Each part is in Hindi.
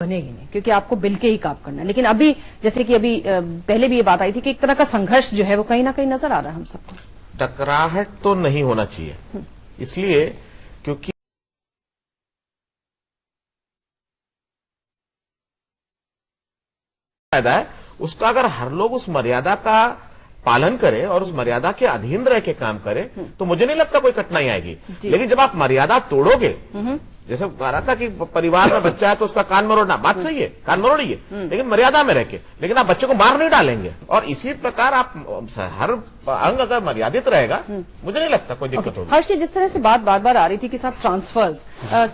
बनेगी नहीं, क्योंकि आपको बिल के ही काम करना है। लेकिन अभी जैसे कि अभी पहले भी ये बात आई थी कि एक तरह का संघर्ष जो है वो कहीं ना कहीं नजर आ रहा है हम सबको। टकराहट तो नहीं होना चाहिए, इसलिए क्योंकि फायदा है उसका, अगर हर लोग उस मर्यादा का पालन करे और उस मर्यादा के अधीन रह के काम करे तो मुझे नहीं लगता कोई कठिनाई आएगी। लेकिन जब आप मर्यादा तोड़ोगे, जैसे कह रहा था कि परिवार में बच्चा है तो उसका कान मरोड़ना, बात सही है, कान मरोड़िए, लेकिन मर्यादा में रह के। लेकिन आप बच्चे को मार नहीं डालेंगे। और इसी प्रकार आप हर अंग अगर मर्यादित रहेगा, मुझे नहीं लगता कोई दिक्कत होगी। हर्ष जी, जिस तरह से बात बार बार आ रही थी कि साहब ट्रांसफर्स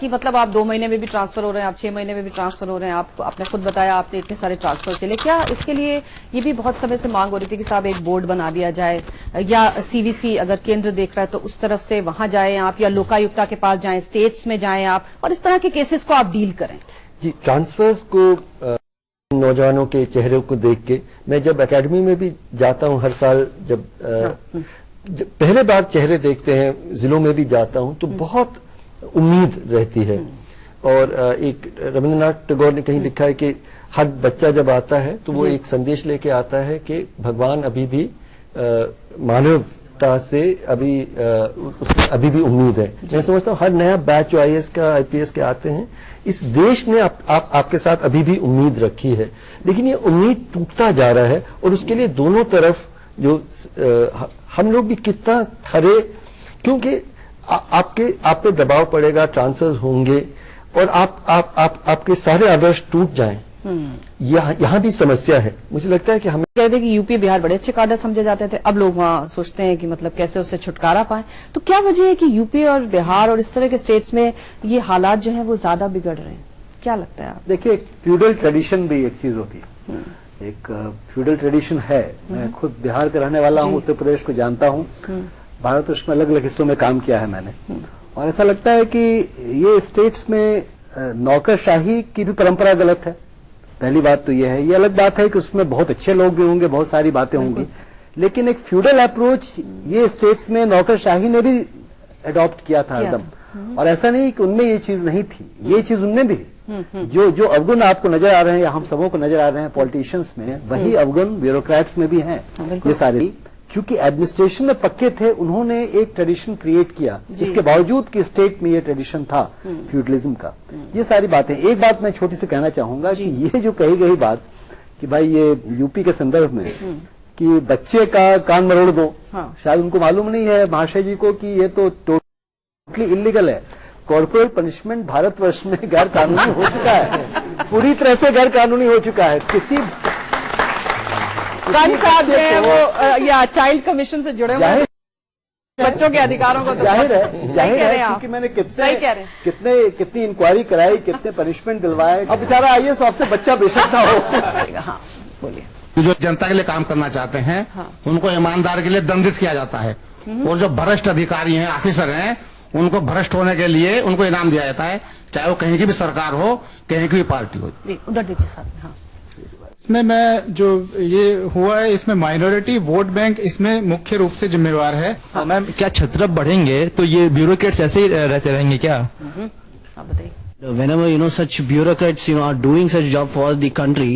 की मतलब आप 2 महीने में भी ट्रांसफर हो रहे हैं, आप 6 महीने में भी ट्रांसफर हो रहे हैं, आपने खुद बताया आपने इतने सारे ट्रांसफर चले, क्या इसके लिए ये भी बहुत समय से मांग हो रही थी कि साहब एक बोर्ड बना दिया जाए, या सीवीसी अगर केंद्र देख रहा है तो उस तरफ से वहां जाए आप, या लोकायुक्ता के पास जाएं, स्टेट्स में जाएं आप, और इस तरह के केसेस को आप डील करें? जी, ट्रांसफर्स को नौजवानों के चेहरे को देख के मैं जब एकेडमी में भी जाता हूं हर साल, जब पहले बार चेहरे देखते हैं, जिलों में भी जाता हूं तो बहुत उम्मीद रहती है। और एक रविंद्रनाथ टैगोर ने कहीं लिखा है कि हर बच्चा जब आता है तो वो एक संदेश लेके आता है कि भगवान अभी भी मानवता से उसमें अभी भी उम्मीद है। मैं समझता हूँ हर नया बैच जो आईएएस का आईपीएस के आते हैं, इस देश ने आपके साथ अभी भी उम्मीद रखी है, लेकिन ये उम्मीद टूटता जा रहा है। और उसके लिए दोनों तरफ जो हम लोग भी कितना खरे, क्योंकि आप पे दबाव पड़ेगा, ट्रांसफर होंगे और आपके सारे आदर्श टूट जाएं। यहाँ भी समस्या है। मुझे लगता है कि हमें कहते कि यूपी बिहार बड़े अच्छे कार्डर समझे जाते थे, अब लोग वहां सोचते हैं कि मतलब कैसे उससे छुटकारा पाएं। तो क्या वजह है कि यूपी और बिहार और इस तरह के स्टेट्स में ये हालात जो हैं वो ज्यादा बिगड़ रहे हैं? क्या लगता है आप? देखिए, फ्यूडल ट्रेडिशन भी एक चीज होती है, एक फ्यूडल ट्रेडिशन है। मैं खुद बिहार का रहने वाला हूँ, उत्तर प्रदेश को जानता हूँ, भारतवर्ष में अलग अलग हिस्सों में काम किया है मैंने, और ऐसा लगता है कि ये स्टेट्स में नौकरशाही की भी परंपरा गलत है। पहली बात तो ये है। ये अलग बात है कि उसमें बहुत अच्छे लोग भी होंगे, बहुत सारी बातें होंगी, लेकिन एक फ्यूडल अप्रोच ये स्टेट्स में नौकरशाही ने भी अडॉप्ट किया था एकदम। और ऐसा नहीं कि उनमें ये चीज नहीं थी, ये चीज उनमें भी जो अवगुण आपको नजर आ रहे हैं या हम सबों को नजर आ रहे हैं पॉलिटिशियंस में, वही अवगुण ब्यूरोक्रेट्स में भी हैं। ये सारे चूंकि एडमिनिस्ट्रेशन में पक्के थे, उन्होंने एक ट्रेडिशन क्रिएट किया, जिसके बावजूद कि स्टेट में ये ट्रेडिशन था फ्यूडलिज्म का। ये सारी बातें। एक बात मैं छोटी सी कहना चाहूंगा कि ये जो कही गई बात कि भाई ये यूपी के संदर्भ में कि बच्चे का कान मरोड़ दो, शायद उनको मालूम नहीं है महाशय जी को कि ये तो टोटली इलीगल है। कॉर्पोरल पनिशमेंट भारतवर्ष में गैर कानूनी हो चुका है, पूरी तरह से गैर कानूनी हो चुका है। किसी साहब जो है वो या चाइल्ड कमीशन से जुड़े हुए बच्चों के अधिकारों को तो जाहिर है क्योंकि मैंने कितनी इंक्वायरी कराई, कितने पनिशमेंट दिलवाए। अब बेचारा आईएएस ऑफिसर बच्चा बेशक ना हो। हाँ, बोलिए। जो जनता के लिए काम करना चाहते हैं, उनको ईमानदार के लिए दंडित किया जाता है, और जो भ्रष्ट अधिकारी हैं, ऑफिसर हैं, उनको भ्रष्ट होने के लिए उनको इनाम दिया जाता है, चाहे वो कहीं की भी सरकार हो, कहीं की भी पार्टी हो। उधर दीजिए साहब। हाँ, इसमें मैं जो ये हुआ है, इसमें माइनॉरिटी वोट बैंक इसमें मुख्य रूप से जिम्मेवार है। मैम, क्या छत्रप बढ़ेंगे तो ये ब्यूरोक्रेट्स ऐसे ही रहते रहेंगे क्या? आप बताइए। Whenever such bureaucrats are doing such job for the country,